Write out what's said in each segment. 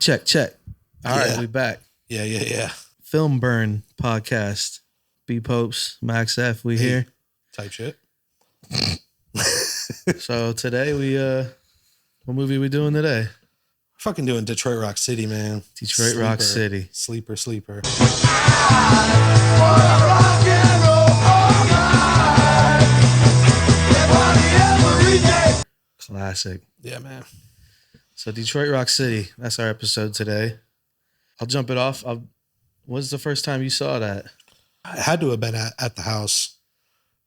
Check. All right, we back. Yeah. Filmburn podcast. B Popes, Max F, we here. Type shit. So today what movie we doing today? Fucking doing Detroit Rock City, man. Detroit Rock City. Sleeper. Classic. Yeah, man. So Detroit Rock City, that's our episode today. I'll jump it off. When's the first time you saw that? I had to have been at the house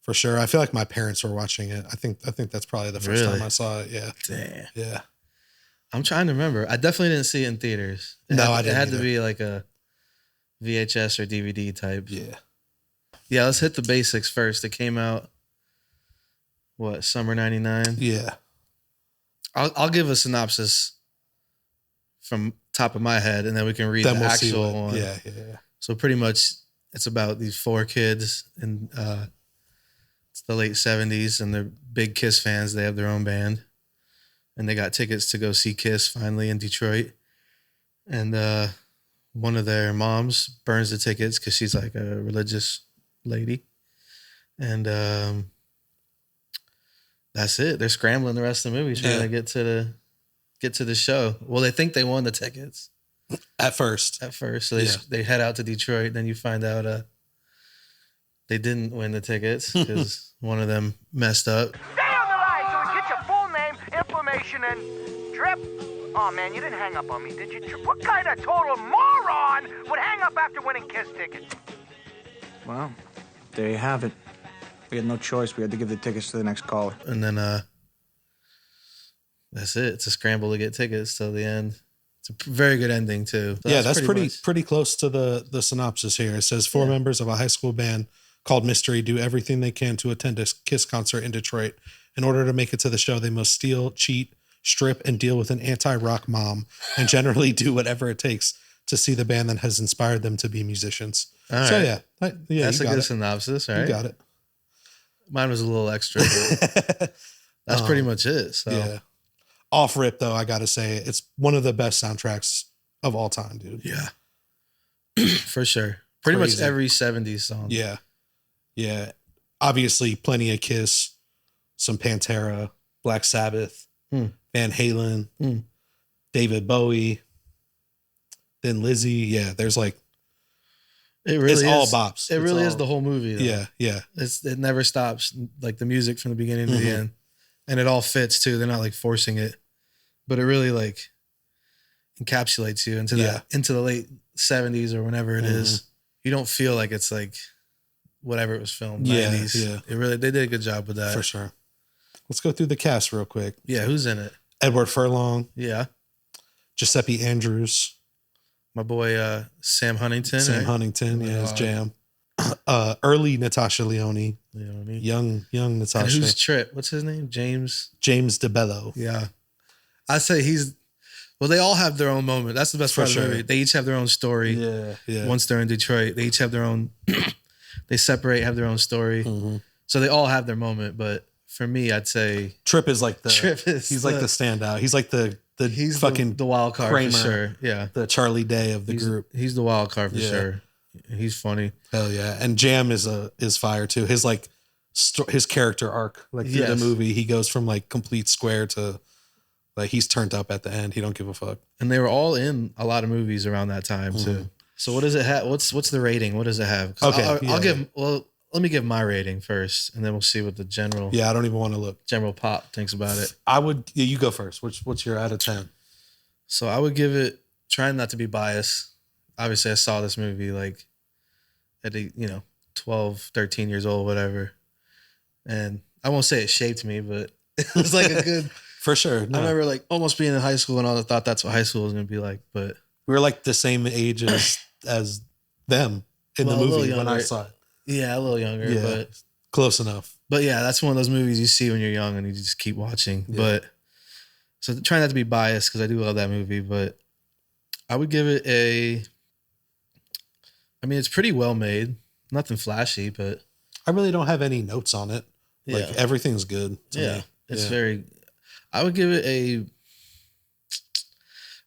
for sure. I feel like my parents were watching it. I think that's probably the first time I saw it. Yeah. Damn. Yeah. I'm trying to remember. I definitely didn't see it in theaters. I didn't. It had to be like a VHS or DVD type. Yeah. Yeah, let's hit the basics first. It came out, summer 99? Yeah. I'll give a synopsis from top of my head, and then we can read the actual one. Yeah. So pretty much it's about these four kids, and it's the late 70s, and they're big Kiss fans. They have their own band, and they got tickets to go see Kiss finally in Detroit. And one of their moms burns the tickets because she's like a religious lady. And that's it. They're scrambling the rest of the movie trying to get to the show. Well, they think they won the tickets. At first. So they head out to Detroit. Then you find out they didn't win the tickets because one of them messed up. Stay on the line so we get your full name, information, and trip. Oh, man, you didn't hang up on me, did you, Trip? What kind of total moron would hang up after winning Kiss tickets? Well, there you have it. We had no choice. We had to give the tickets to the next caller. And then that's it. It's a scramble to get tickets till the end. It's a very good ending too. So that's pretty close to the synopsis here. It says four members of a high school band called Mystery do everything they can to attend a Kiss concert in Detroit. In order to make it to the show, they must steal, cheat, strip, and deal with an anti-rock mom, and generally do whatever it takes to see the band that has inspired them to be musicians. All right. So yeah, that's a good synopsis. All right, you got it. Mine was a little extra, but that's pretty much it. So. Yeah. Off rip though, I gotta say it's one of the best soundtracks of all time, dude. Yeah, for sure. Pretty much every 70s song. Yeah. Obviously, plenty of Kiss, some Pantera, Black Sabbath, Van Halen, David Bowie, then Lizzie. Yeah, there's like it's all bops. It really is the whole movie. Though. Yeah. It never stops. Like the music from the beginning to the end. And it all fits too. They're not like forcing it, but it really like encapsulates you into the late 70s or whenever it is. You don't feel like it's like whatever it was filmed. 90s. Yeah. They did a good job with that. For sure. Let's go through the cast real quick. Yeah. Who's in it? Edward Furlong. Yeah. Giuseppe Andrews. My boy, Sam Huntington. Huntington. Yeah. His jam. Early Natasha Leone. Young Natasha. And who's Trip? What's his name? James DeBello. Yeah. I say they all have their own moment. That's the best part of the movie. They each have their own story. Yeah. Once they're in Detroit, they each have their own, they separate, have their own story. So they all have their moment. But for me, I'd say Trip is like the standout. He's like the wild card Kramer, for sure. Yeah. The Charlie Day of the group. He's the wild card for sure. He's funny. Hell yeah. And Jam is fire too. His like his character arc, like through the movie, he goes from like complete square to like he's turned up at the end. He don't give a fuck. And they were all in a lot of movies around that time too. So what does it have? What's the rating? What does it have? Okay. Let me give my rating first, and then we'll see what the general. Yeah, I don't even want to look. General pop thinks about it. I would. Yeah, you go first. What's your out of 10? So I would give it. Trying not to be biased. Obviously, I saw this movie like at 12, 13 years old, whatever. And I won't say it shaped me, but it was like a good. For sure. No. I remember like almost being in high school and all. I thought that's what high school was going to be like, but we were like the same age as them in the movie when I saw it. Yeah, a little younger, but close enough. But yeah, that's one of those movies you see when you're young and you just keep watching. Yeah. But so try not to be biased because I do love that movie, but I would give it it's pretty well made. Nothing flashy, but I really don't have any notes on it. Like everything's good to me. It's very. I would give it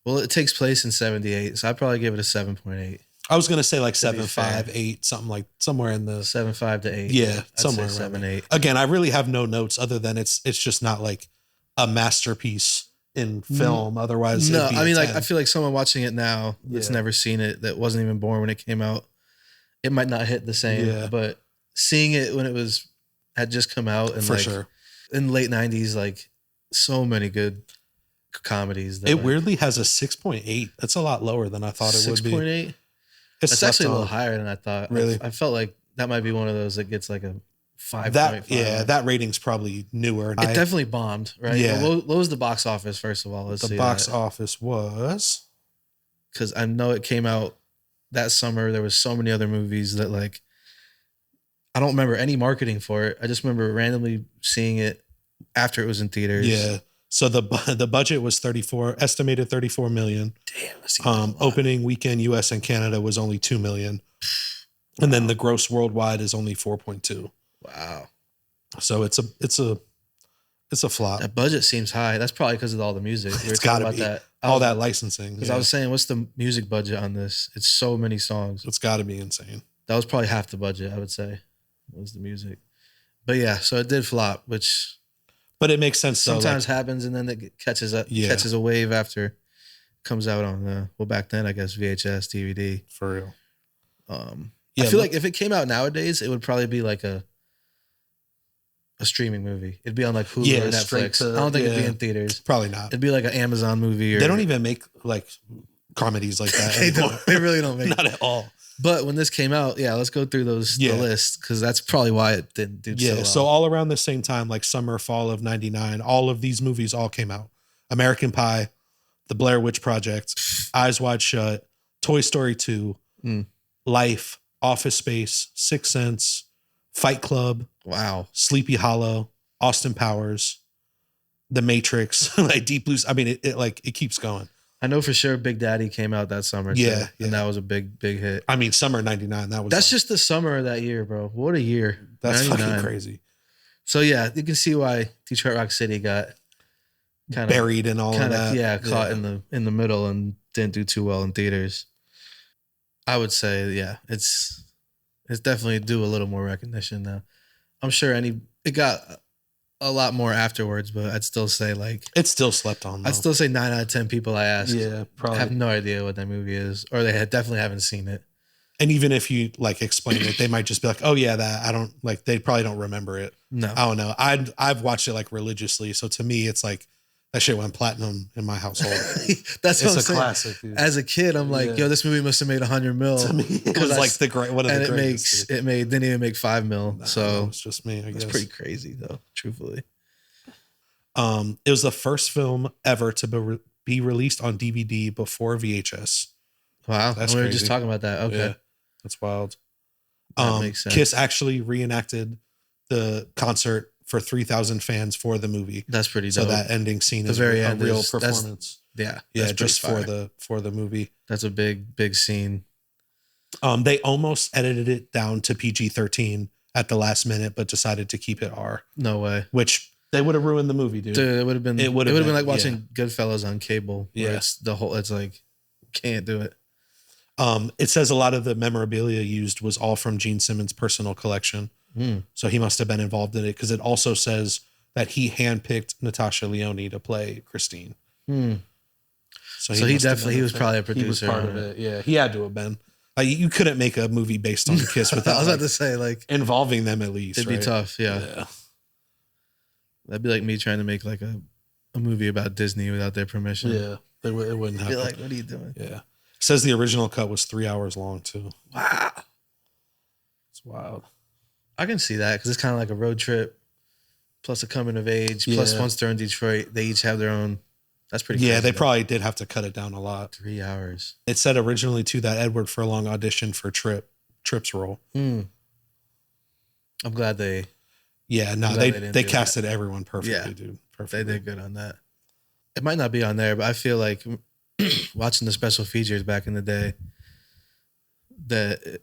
Well, it takes place in 78, so I'd probably give it a 7.8. I was gonna say like To be 7.5, fair. 8, something like somewhere in the 7.5 to 8. yeah, I'd somewhere say around 7, there. 8. Again, I really have no notes other than it's just not like a masterpiece in film. Otherwise, No, it'd be I mean, a like, 10. I feel like someone watching it now that's Yeah. never seen it, that wasn't even born when it came out, it might not hit the same. Yeah. But seeing it when had just come out, and for like sure. in the late 90s, like so many good comedies. That, It like, weirdly has a 6.8. That's a lot lower than I thought it would be. 6.8. It's That's actually a slept little on. higher than I thought. Really? I felt like that might be one of those that gets like a 5.5. That rating's probably newer. It definitely bombed, right? Yeah. What was the box office, first of all? Let's The see box that. office was Because I know it came out that summer. There was so many other movies that, like, I don't remember any marketing for it. I just remember randomly seeing it after it was in theaters. yeah. So the budget was estimated 34 million. Damn. That seems like a lot. Opening weekend US and Canada was only 2 million. And then the gross worldwide is only 4.2. Wow. So it's a flop. That budget seems high. That's probably because of all the music. We were It's talking got to be about that. all that licensing. Because I was saying, what's the music budget on this? It's so many songs. It's got to be insane. That was probably half the budget, I would say, was the music. But yeah, so it did flop, which But it makes sense. sometimes happens, and then it catches a wave after it comes out on back then, I guess, VHS, DVD. For real. I feel like if it came out nowadays, it would probably be like a streaming movie. It'd be on like Hulu or straight Netflix. I don't think it'd be in theaters. Probably not. It'd be like an Amazon movie. Or, They don't even make like comedies like that they anymore. don't. They really don't make. Not at all. But when this came out, yeah, let's go through the list, because that's probably why it didn't do so well. So all around the same time, like summer, fall of 99, all of these movies all came out. American Pie, The Blair Witch Project, Eyes Wide Shut, Toy Story 2, Life, Office Space, Sixth Sense, Fight Club, Wow. Sleepy Hollow, Austin Powers, The Matrix, like Deep Blue. I mean, it keeps going. I know for sure Big Daddy came out that summer. Yeah, too, and that was a big hit. I mean, summer 99, That's just the summer of that year, bro. What a year. that's 99. fucking crazy. So yeah, you can see why Detroit Rock City got kind of Buried in all of that. Yeah, caught in the middle and didn't do too well in theaters. I would say, yeah, it's definitely due a little more recognition now. I'm sure it got a lot more afterwards, but I'd still say like It's still slept on, though. I'd still say 9 out of 10 people I asked probably. have no idea what that movie is, or they definitely haven't seen it. And even if you like explain it, they might just be like, "Oh yeah, that I don't like." They probably don't remember it. No, I don't know. I've watched it like religiously, so to me, it's like that shit went platinum in my household. that's what I'm It's a saying. classic, dude. As a kid, I'm like, Yeah. yo, this movie must have made $100 million. To me, it was like the great one of and the greatest. didn't even make $5 million. Nah, So it's just me. I it's guess pretty crazy though, truthfully. It was the first film ever to be released on DVD before VHS. Wow, That's we were crazy. just talking about that. Okay, Yeah, that's wild. that makes sense. Kiss actually reenacted the concert for 3,000 fans for the movie. That's pretty So dope. that ending scene The is very a end real is- that's- performance. yeah, Yeah, that's just pretty for fire. the movie. That's a big scene. They almost edited it down to PG-13 at the last minute, but decided to keep it R, No way. which they would have ruined the movie, dude. Dude, it would have been. It would've been been, like watching Goodfellas on cable. Where Yeah. it's like can't do it. It says a lot of the memorabilia used was all from Gene Simmons' personal collection. So he must have been involved in it, because it also says that he handpicked Natasha Lyonne to play Christine. So he must have definitely- been he was a- probably a He was producer part on of it. it. Yeah, he had to have been. Like, you couldn't make a movie based on Kiss I without was about like, to say, like, involving them at least. it'd be right? tough. Yeah. Yeah. That'd be like me trying to make like a movie about Disney without their permission. Yeah, it wouldn't Be happen. like, what are you doing? Yeah. It says the original cut was 3 hours long too. Wow. It's wild. I can see that, because it's kind of like a road trip, plus a coming of age, plus Yeah. once they're in Detroit, they each have their own. That's pretty. Yeah, crazy, they though. probably did have to cut it down a lot. 3 hours. It said originally too that Edward Furlong auditioned for Trip's role. I'm glad they Yeah, no, glad they they didn't they do casted everyone perfectly, Yeah. dude. they Perfectly. did good on that. It might not be on there, but I feel like watching the special features back in the day, that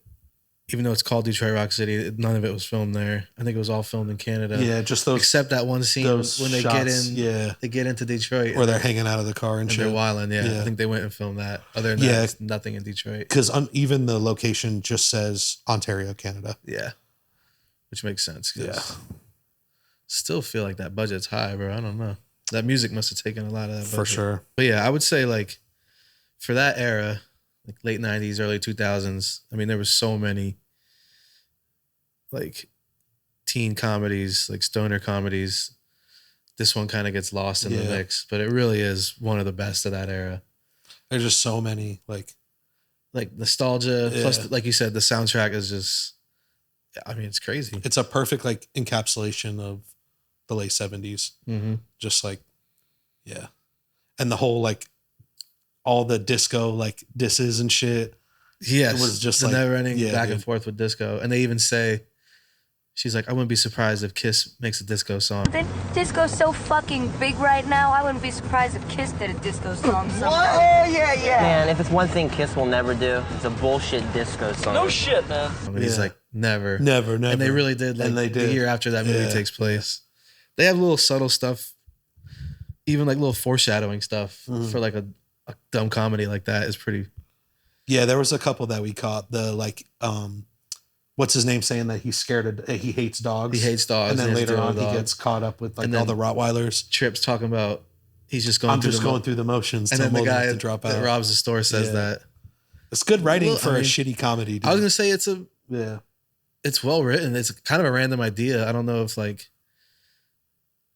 even though it's called Detroit Rock City, none of it was filmed there. I think it was all filmed in Canada. Yeah, just those. Except that one scene when they get shots, in. Yeah, they get into Detroit where they're hanging out of the car and shit. They're wilding. Yeah, I think they went and filmed that. Other than that, it's nothing in Detroit. Because even the location just says Ontario, Canada. Yeah, which makes sense. Yeah, still feel like that budget's high, bro. I don't know. That music must have taken a lot of that budget. For sure. But yeah, I would say like for that era, like late 90s, early 2000s, I mean, there was so many like teen comedies, like stoner comedies. This one kind of gets lost in the mix, but it really is one of the best of that era. There's just so many like nostalgia. Plus, like you said, the soundtrack is just, I mean, it's crazy. It's a perfect like encapsulation of the late 70s. Mm-hmm. Just like, yeah. And the whole like all the disco like disses and shit. Yes. It was just the like never ending back and forth with disco. And they even say, she's like, I wouldn't be surprised if Kiss makes a disco song. Disco's so fucking big right now, I wouldn't be surprised if Kiss did a disco song someday. Oh, yeah. Man, if it's one thing Kiss will never do, it's a bullshit disco song. No shit, man. And he's like, never. And they really did. Like, and they did. The year after that movie takes place. They have little subtle stuff, even like little foreshadowing stuff for like a dumb comedy like that is pretty. Yeah, there was a couple that we caught. The like, what's his name saying that he's scared of, he hates dogs. He hates dogs. And then later on he gets caught up with like all the Rottweilers. Tripp's talking about he's just going through the motions. And then the guy to drop out. that robs the store says that. It's good writing for a shitty comedy, dude. I was going to say it's well written. It's kind of a random idea. I don't know if like,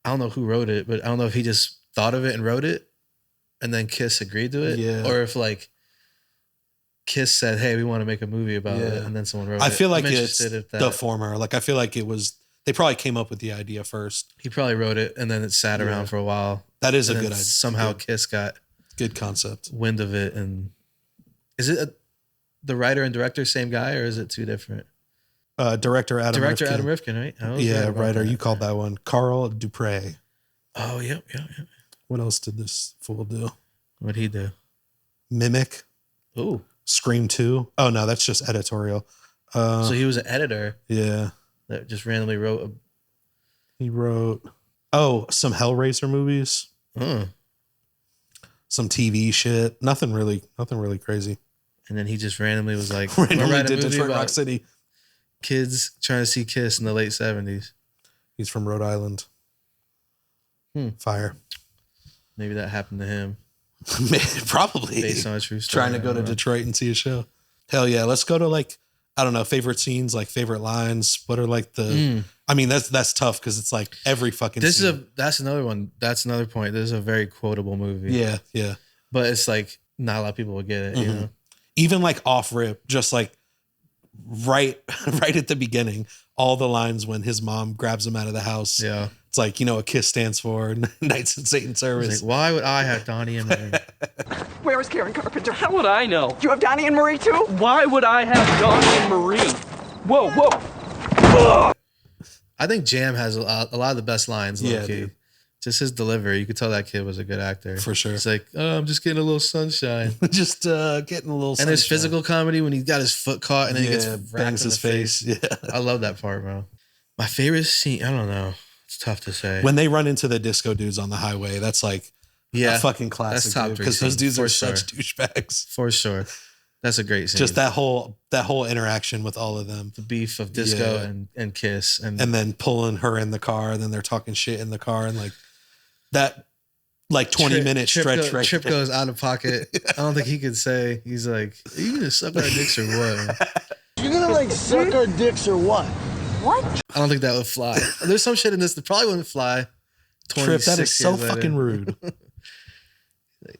I don't know who wrote it, but I don't know if he just thought of it and wrote it and then Kiss agreed to it. Yeah. Or if like Kiss said, hey, we want to make a movie about it. And then someone wrote it. I feel like it's the former. Like I feel like it was, they probably came up with the idea first. He probably wrote it and then it sat around for a while. That is a good idea. Somehow Kiss got good concept. Wind of it. And is it the writer and director, same guy, or is it two different? Director Adam Rifkin, right? Writer. You called that one. Carl Dupre. Oh, yep. What else did this fool do? What'd he do? Mimic. Ooh. Scream 2. Oh, no, that's just editorial. So he was an editor. Yeah. That just randomly wrote. He wrote, some Hellraiser movies. Some TV shit. Nothing really crazy. And then he just randomly was like, randomly did Detroit Rock City. Kids trying to see Kiss in the late 70s. He's from Rhode Island. Fire. Maybe that happened to him. Probably. Based on a true story. Trying to go to Detroit and see a show. Hell yeah. Let's go to like, I don't know, favorite scenes, like favorite lines. What are like the, I mean, that's tough because it's like every fucking scene. That's another one. That's another point. This is a very quotable movie. Yeah. But it's like not a lot of people will get it, you know? Even like off rip, just like right at the beginning, all the lines when his mom grabs him out of the house. Yeah. It's like, you know, a KISS stands for Knights in Satan Service. Like, why would I have Donnie and Marie? Where is Karen Carpenter? How would I know? You have Donnie and Marie too? Why would I have Donnie and Marie? Whoa. I think Jam has a lot of the best lines. Yeah, key. Just his delivery. You could tell that kid was a good actor. For sure. It's like, oh, I'm just getting a little sunshine. Just getting a little sunshine. And there's physical comedy when he got his foot caught and then he gets bangs his face. Yeah. I love that part, bro. My favorite scene, I don't know. It's tough to say. When they run into the disco dudes on the highway, that's like a fucking classic. That's top 3 because those dudes are sure. such douchebags. For sure. That's a great scene. Just that whole interaction with all of them. The beef of disco and Kiss. And then pulling her in the car, and then they're talking shit in the car, and like that 20-minute stretch Trip goes out of pocket. I don't think he could say, he's like, are you gonna suck our dicks or what? You're gonna like suck our dicks or what? What? I don't think that would fly. There's some shit in this that probably wouldn't fly. Trip, that is so fucking rude.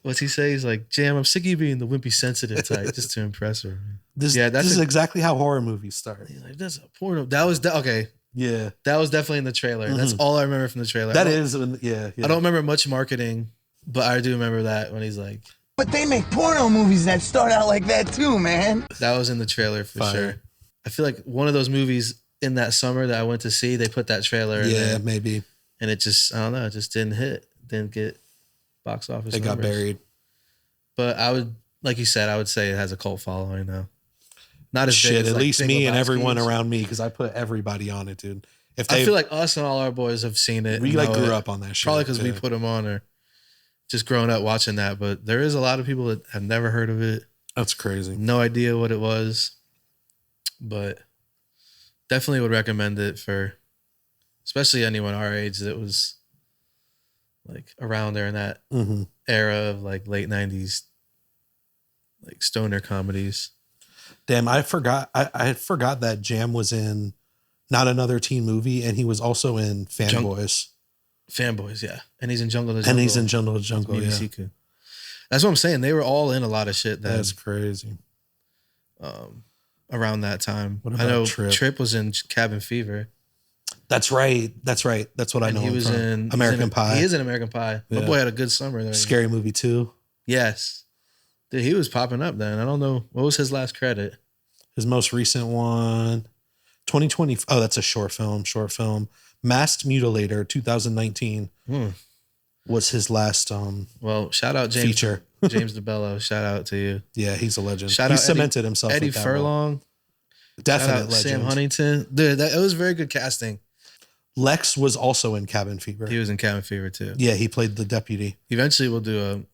What's he say? He's like, Jam, I'm sick of you being the wimpy sensitive type just to impress her. This is exactly how horror movies start. Like, that's a porno. That was okay. Yeah, that was definitely in the trailer. Mm-hmm. That's all I remember from the trailer. That is, yeah. I don't remember much marketing, but I do remember that when he's like. But they make porno movies that start out like that too, man. That was in the trailer for sure. I feel like one of those movies in that summer that I went to see, they put that trailer in there. Maybe. And it just, I don't know, it just didn't hit. Didn't get box office. It got buried. But I would, like you said, I would say it has a cult following now. Not as big Shit, as, at like, least Big me and Lebowski's. everyone around me, because I put everybody on it, dude. If they, I feel like us and all our boys have seen it. we and like know grew it. up on that shit. Probably because we yeah. put them on or just growing up watching that. But there is a lot of people that have never heard of it. That's crazy. No idea what it was. But definitely would recommend it for especially anyone our age that was like around there in that Mm-hmm. era of like late 90s, like stoner comedies. Damn, I forgot. I forgot that Jam was in Not Another Teen Movie, and he was also in Fanboys. Fanboys, yeah. And he's in Jungle to Jungle. And he's in Jungle to Jungle, yeah. Mimisiku. That's what I'm saying. They were all in a lot of shit then. That's crazy. Around that time. What I about know Trip? Trip was in Cabin Fever. That's right. That's right. That's what I And know he him was from. in American Pie. He is in American Pie. My Yeah. boy had a good summer there. Scary Movie 2. Yes. Dude, he was popping up then. I don't know. What was his last credit? His most recent one, 2020. Oh, that's a short film. Masked Mutilator, 2019 was his last Well, shout out James feature. James DeBello. Shout out to you. Yeah, he's a legend. Shout He out cemented himself. Eddie with that role. Furlong. Definite Shout out legend. Sam Huntington. Dude, it was very good casting. Lex was also in Cabin Fever. He was in Cabin Fever too. Yeah, he played the deputy. Eventually we'll do an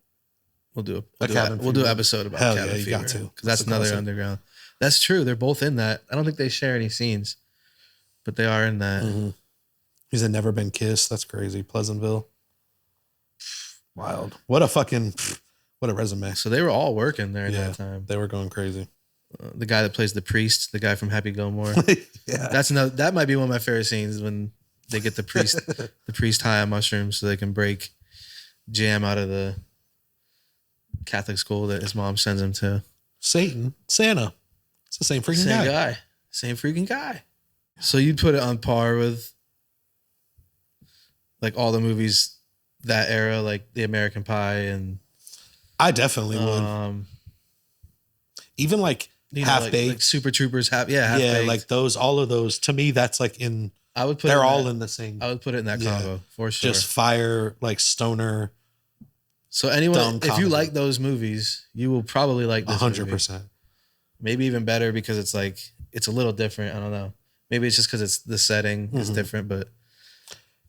episode about Hell Cabin yeah, you Fever. got to. Because that's It's a another classic. underground. That's true. They're both in that. I don't think they share any scenes, but they are in that. Mm-hmm. He's in Never Been Kissed. That's crazy. Pleasantville. Wild. What a resume. So they were all working there at Yeah, that time. they were going crazy. The guy that plays the priest, the guy from Happy Gilmore. Yeah. That might be one of my favorite scenes when they get the priest high on mushrooms so they can break Jam out of the Catholic school that his mom sends him to. Santa. It's the same freaking guy. Same freaking guy. So you'd put it on par with like all the movies that era, like the American Pie and I definitely would. Even like Half Baked. like Super Troopers, Half Baked. like those, all of those. To me, that's like in. I would put they're it all that, in the same. I would put it in that Yeah. combo for sure. Just fire, like stoner. So anyone, dumb if you comedy. like those movies, you will probably like this 100%. Maybe even better because it's like it's a little different. I don't know. Maybe it's just because it's the setting is different, but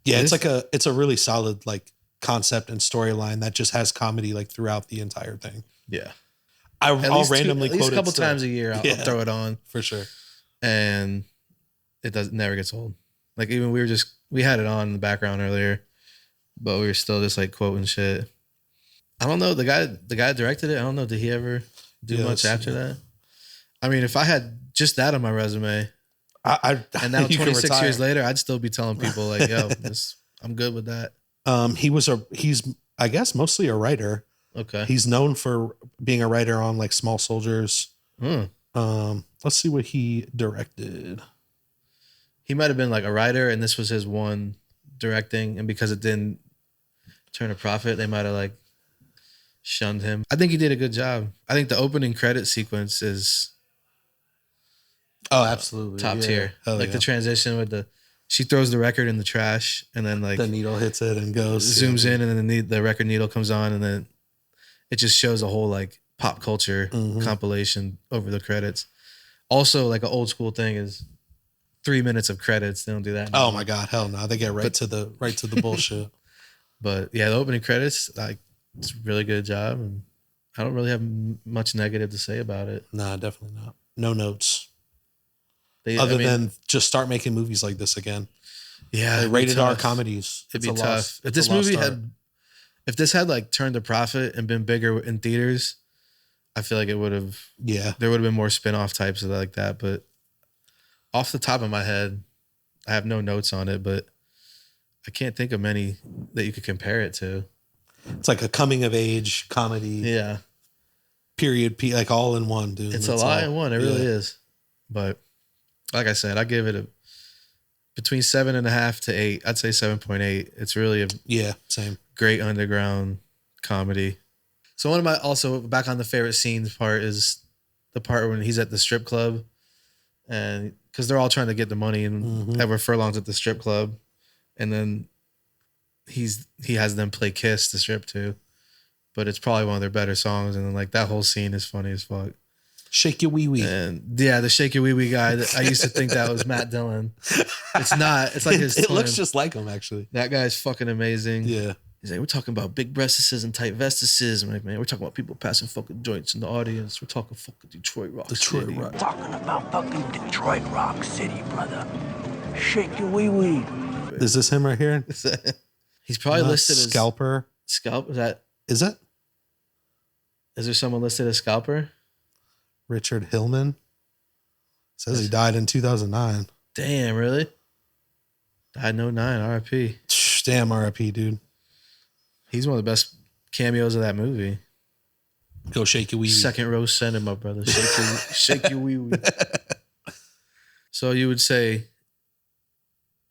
Yeah, it's a really solid like concept and storyline that just has comedy like throughout the entire thing. yeah. I'll At randomly least quote a couple it still. times a year. I'll Yeah. throw it on, For sure. and it never gets old. Like even we had it on in the background earlier, but we were still just like quoting shit. I don't know the guy that directed it. I don't know. Did he ever do Yeah, much let's after see. that? I mean, if I had just that on my resume, I and now you can 26 retire. years later, I'd still be telling people like, "Yo, I'm good with that." He's I guess mostly a writer. Okay. He's known for being a writer on like Small Soldiers. Let's see what he directed. He might have been like a writer, and this was his one directing, and because it didn't turn a profit, they might have like shunned him. I think he did a good job. I think the opening credit sequence is Oh, absolutely. top Yeah. tier. Hell Like yeah. the transition with she throws the record in the trash, and then like the needle hits it and goes zooms in, and then the record needle comes on, and then it just shows a whole like pop culture compilation over the credits. Also, like an old school thing is 3 minutes of credits. They don't do that Oh anymore. my god, hell no! They get right to the bullshit. But yeah, the opening credits, like, it's a really good job, and I don't really have much negative to say about it. Nah, definitely not. No notes. They, Other I mean, than just start making movies like this again. yeah, Like it'd be rated R tough. comedies. It'd It's be a tough. loss. If It's this a lost movie art. if this had like turned a profit and been bigger in theaters, I feel like it would have. Yeah. There would have been more spin-off types of like that. But off the top of my head, I have no notes on it, but I can't think of many that you could compare it to. It's like a coming of age comedy. Yeah, Period. Like all in one, dude. it's That's a lot all. in one. It really Yeah. is. But like I said, I give it between 7.5 to 8. I'd say 7.8. It's really a Yeah, same. great underground comedy. So one of my also back on the favorite scenes part is the part when he's at the strip club, and because they're all trying to get the money, and Edward Furlong's at the strip club, and then he has them play Kiss to strip to, but it's probably one of their better songs, and then like that whole scene is funny as fuck. Shake your wee wee. And yeah, the Shake Your Wee Wee guy. I used to think that was Matt Dillon. It's not. It's like his It twin. looks just like him, actually. That guy's fucking amazing. Yeah. He's like, we're talking about big breastises and tight vestises. I'm like, man, we're talking about people passing fucking joints in the audience. We're talking fucking Detroit Rock City. Rock. Talking about fucking Detroit Rock City, brother. Shake your wee wee. Is this him right here? He's probably Not listed as Scalper. Scalp. Is that? Is it? Is there someone listed as Scalper? Richard Hillman. Says he died in 2009. Damn, really? Died in 09, RIP. Damn, RIP, dude. He's one of the best cameos of that movie. Go shake your wee wee. Second row center, my brother. Shake your wee wee. So you would say,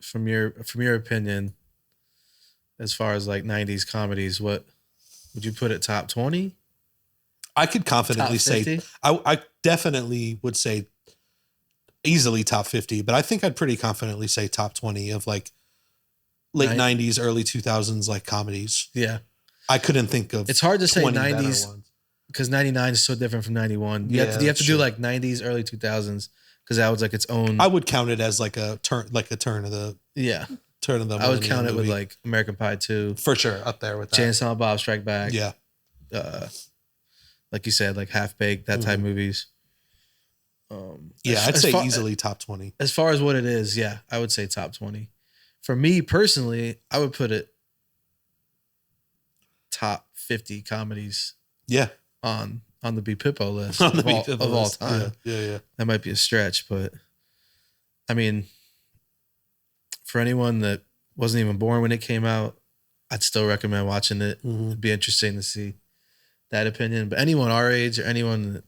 from your opinion, as far as like 90s comedies, what would you put it top 20? I could confidently Top say 50? I definitely would say easily top 50, but I think I'd pretty confidently say top 20 of like late 90s, early 2000s like comedies. Yeah. I couldn't think of It's hard to say 20 better 90s ones. because 99 is so different from 91. You Yeah, have to that's do true. like 90s, early 2000s because that was like its own. I would count it as like a turn of the yeah. turn of the I would millennium count it with movie. like American Pie 2, for sure up there with that. Jay and Silent Bob Strike Back. Yeah. Like you said, like Half Baked, that type movies. Yeah, I'd say easily top 20. As far as what it is, yeah, I would say top 20. For me personally, I would put it top 50 comedies Yeah. on the B Pippo list On the of all list. time. Yeah. That might be a stretch, but I mean, for anyone that wasn't even born when it came out, I'd still recommend watching it. It'd be interesting to see that opinion. But anyone our age or anyone that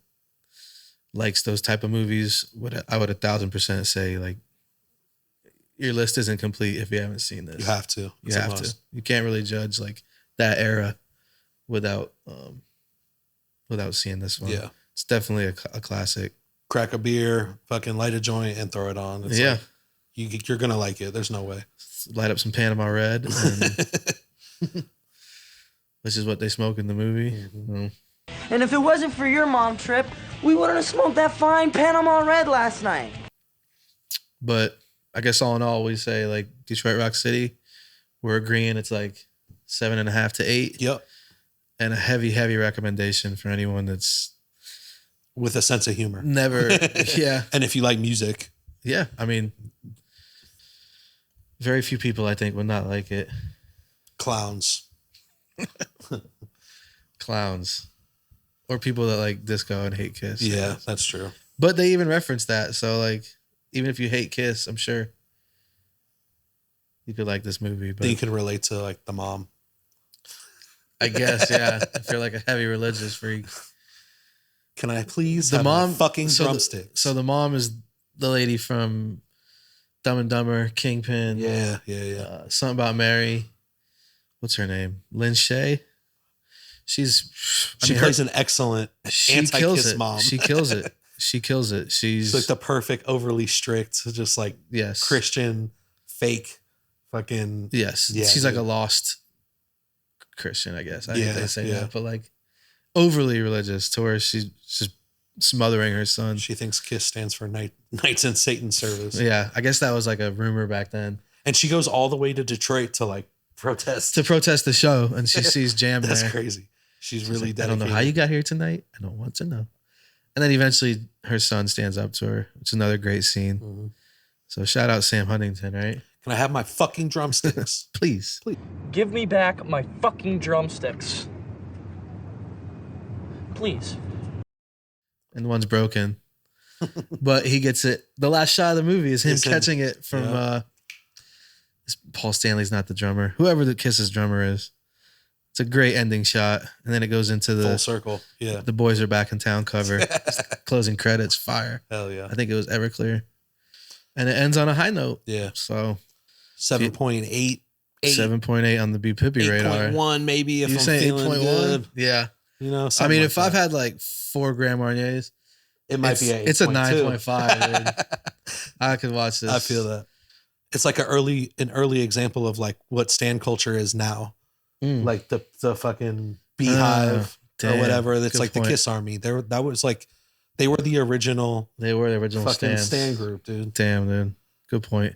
likes those type of movies, I would 1,000% say like your list isn't complete if you haven't seen this. You have to. You have to. You can't really judge like that era without seeing this one. Yeah. It's definitely a classic. Crack a beer, fucking light a joint and throw it on. It's Yeah. like, you're going to like it. There's no way. Light up some Panama Red, which is what they smoke in the movie. And if it wasn't for your mom trip, we wouldn't have smoked that fine Panama Red last night. But I guess all in all, we say like Detroit Rock City, we're agreeing it's like 7.5 to 8. Yep. And a heavy recommendation for anyone that's With a sense of humor. never, yeah. And if you like music. Yeah, I mean, very few people I think would not like it. Clowns. Clowns. Or people that like disco and hate Kiss. Yeah, that's true. But they even reference that. So like, even if you hate Kiss, I'm sure you could like this movie. But Then you can relate to like the mom. I guess, yeah. If you're like a heavy religious freak. Can I please The have my mom fucking so drumsticks? So the mom is the lady from Dumb and Dumber, Kingpin. Yeah. Something About Mary. What's her name? Lynn Shay. She plays an excellent anti-Kiss mom. She kills it. She kills it. She's like the perfect, overly strict, just like yes, Christian, fake, fucking yes. Yeah, she's dude. like a lost Christian, I guess. I hate Yeah, they say yeah. that, but like overly religious to where she's just smothering her son. She thinks KISS stands for Knights in Satan's Service. Yeah, I guess that was like a rumor back then. And she goes all the way to Detroit to like protest. To protest the show, and she sees Jam That's there. crazy. She's really like, I dedicated. don't know how you got here tonight. I don't want to know. And then eventually her son stands up to her. It's another great scene. Mm-hmm. So shout out Sam Huntington, right? Can I have my fucking drumsticks? Please. Give me back my fucking drumsticks. Please. And one's broken. But he gets it. The last shot of the movie is him It's him. catching it from Paul Stanley's not the drummer. Whoever the Kiss's drummer is. It's a great ending shot. And then it goes into the Full circle. Yeah. The Boys Are Back in Town cover. Closing credits, fire. Hell yeah. I think it was Everclear. And it ends on a high note. Yeah. So 7.8. 7.8 on the B Pippi radar. 8.1 maybe if You I'm say feeling 8.1? good. Yeah. You know, I mean, like if I've that. had like 4 Grand Marniers, it might be a 8.2. It's a 9.5. Dude. I could watch this. I feel that. It's like an early example of like what stand culture is now. Like the fucking beehive or damn. whatever. That's Good like point. the Kiss Army. That was like They were the original. They were the original fucking Stans. Stan group, dude. Damn, dude. Good point.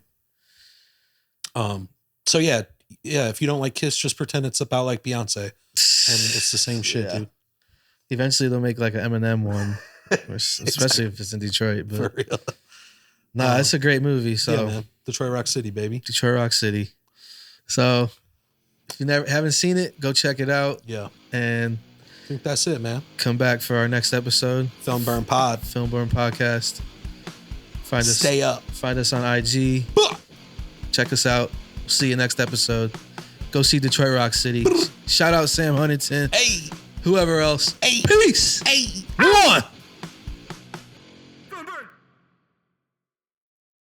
So yeah. If you don't like Kiss, just pretend it's about like Beyonce, and it's the same shit, dude. Eventually, they'll make like an Eminem one, especially if it's in Detroit. But For real. nah, it's a great movie. So Yeah, man. Detroit Rock City, baby. Detroit Rock City. So if you haven't seen it, go check it out. Yeah. And I think that's it, man. come back for our next episode. Filmburn Pod. Filmburn Podcast. Stay up. Find us on IG. Check us out. See you next episode. Go see Detroit Rock City. Shout out Sam Huntington. Hey. Whoever else. Hey. Peace. Hey. One.